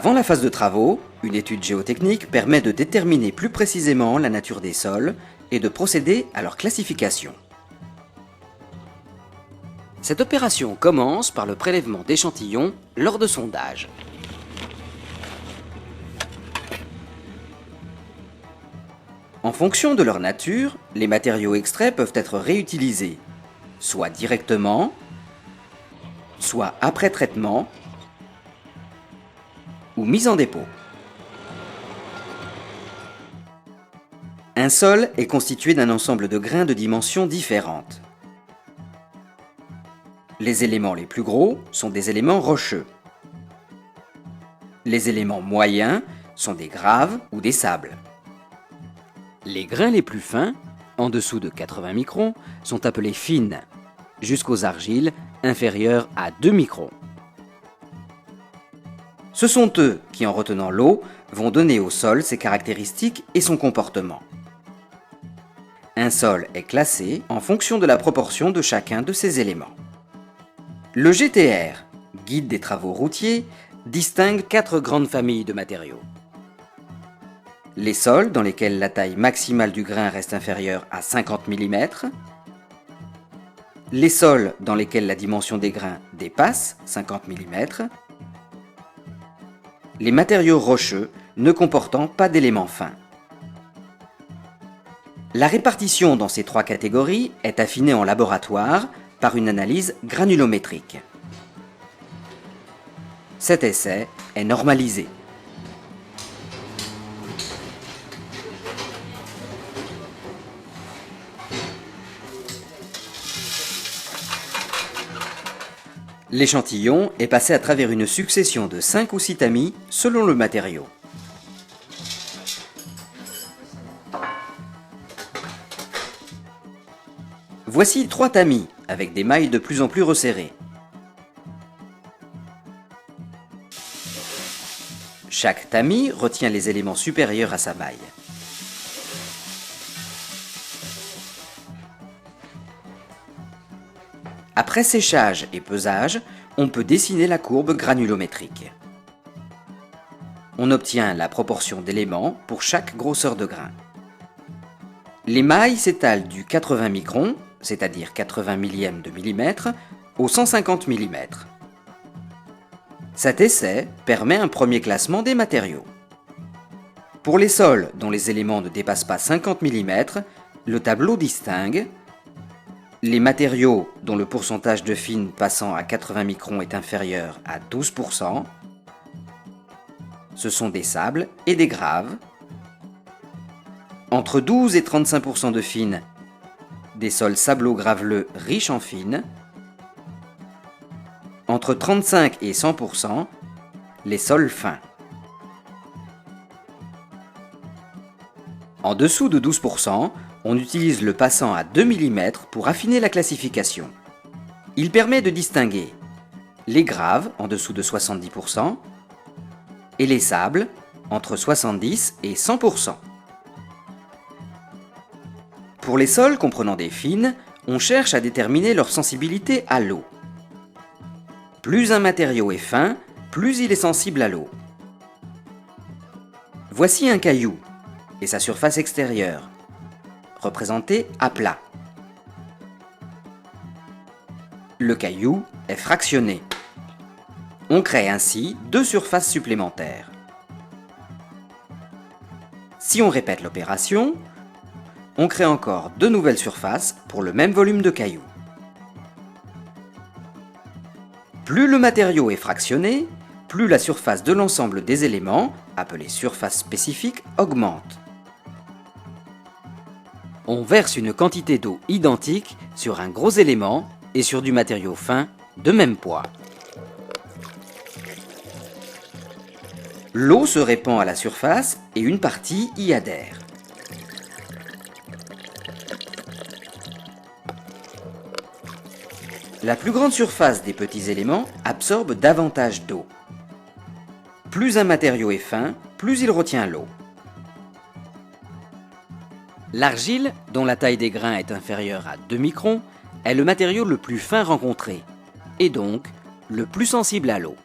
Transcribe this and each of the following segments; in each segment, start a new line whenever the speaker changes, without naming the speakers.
Avant la phase de travaux, une étude géotechnique permet de déterminer plus précisément la nature des sols et de procéder à leur classification. Cette opération commence par le prélèvement d'échantillons lors de sondages. En fonction de leur nature, les matériaux extraits peuvent être réutilisés, soit directement, soit après traitement, ou mis en dépôt. Un sol est constitué d'un ensemble de grains de dimensions différentes. Les éléments les plus gros sont des éléments rocheux. Les éléments moyens sont des graves ou des sables. Les grains les plus fins, en dessous de 80 microns, sont appelés fines, jusqu'aux argiles inférieures à 2 microns. Ce sont eux qui, en retenant l'eau, vont donner au sol ses caractéristiques et son comportement. Un sol est classé en fonction de la proportion de chacun de ces éléments. Le GTR, Guide des travaux routiers, distingue 4 grandes familles de matériaux. Les sols dans lesquels la taille maximale du grain reste inférieure à 50 mm, les sols dans lesquels la dimension des grains dépasse 50 mm, les matériaux rocheux ne comportant pas d'éléments fins. La répartition dans ces 3 catégories est affinée en laboratoire par une analyse granulométrique. Cet essai est normalisé. L'échantillon est passé à travers une succession de 5 ou 6 tamis selon le matériau. Voici 3 tamis avec des mailles de plus en plus resserrées. Chaque tamis retient les éléments supérieurs à sa maille. Après séchage et pesage, on peut dessiner la courbe granulométrique. On obtient la proportion d'éléments pour chaque grosseur de grain. Les mailles s'étalent du 80 microns, c'est-à-dire 80 millièmes de millimètre, au 150 mm. Cet essai permet un premier classement des matériaux. Pour les sols dont les éléments ne dépassent pas 50 mm, le tableau distingue les matériaux dont le pourcentage de fines passant à 80 microns est inférieur à 12%, ce sont des sables et des graves. Entre 12 et 35% de fines, des sols sablo-graveleux riches en fines. Entre 35 et 100%, les sols fins. En dessous de 12%, on utilise le passant à 2 mm pour affiner la classification. Il permet de distinguer les graves en dessous de 70% et les sables entre 70 et 100%. Pour les sols comprenant des fines, on cherche à déterminer leur sensibilité à l'eau. Plus un matériau est fin, plus il est sensible à l'eau. Voici un caillou et sa surface extérieure, représentée à plat. Le caillou est fractionné. On crée ainsi 2 surfaces supplémentaires. Si on répète l'opération, on crée encore 2 nouvelles surfaces pour le même volume de cailloux. Plus le matériau est fractionné, plus la surface de l'ensemble des éléments, appelée surface spécifique, augmente. On verse une quantité d'eau identique sur un gros élément et sur du matériau fin de même poids. L'eau se répand à la surface et une partie y adhère. La plus grande surface des petits éléments absorbe davantage d'eau. Plus un matériau est fin, plus il retient l'eau. L'argile, dont la taille des grains est inférieure à 2 microns, est le matériau le plus fin rencontré, et donc le plus sensible à l'eau.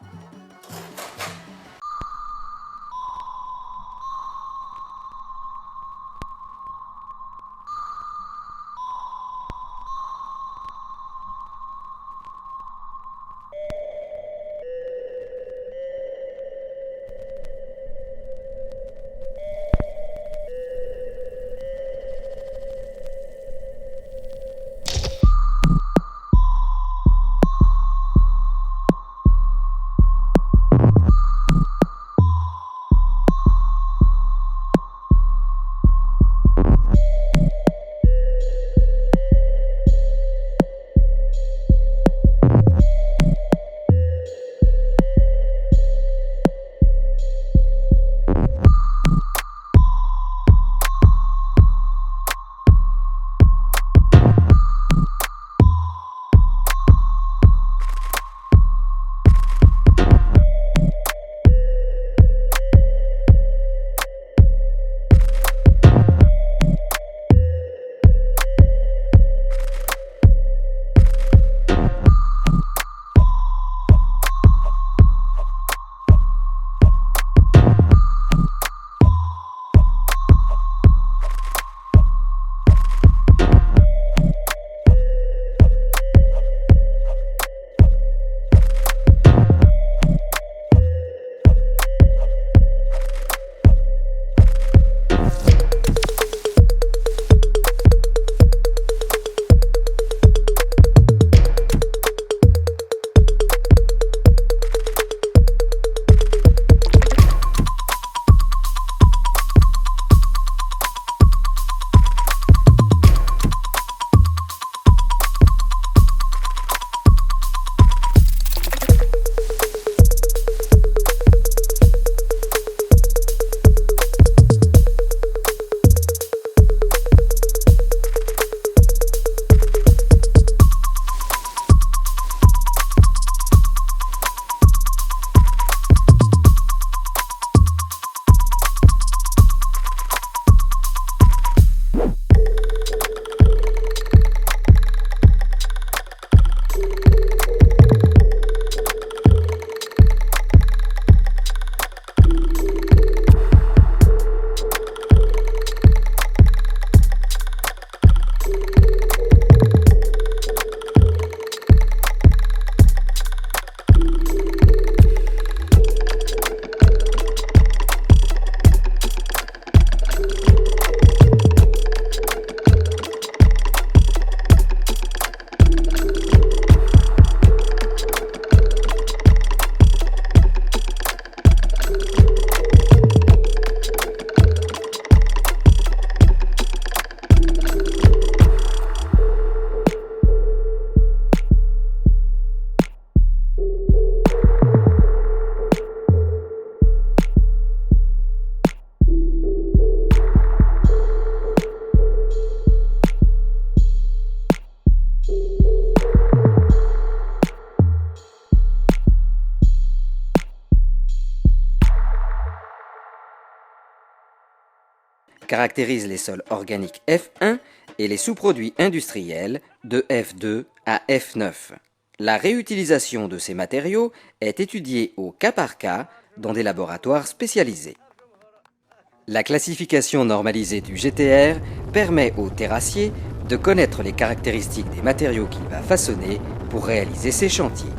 Caractérise les sols organiques F1 et les sous-produits industriels de F2 à F9. La réutilisation de ces matériaux est étudiée au cas par cas dans des laboratoires spécialisés. La classification normalisée du GTR permet au terrassier de connaître les caractéristiques des matériaux qu'il va façonner pour réaliser ses chantiers.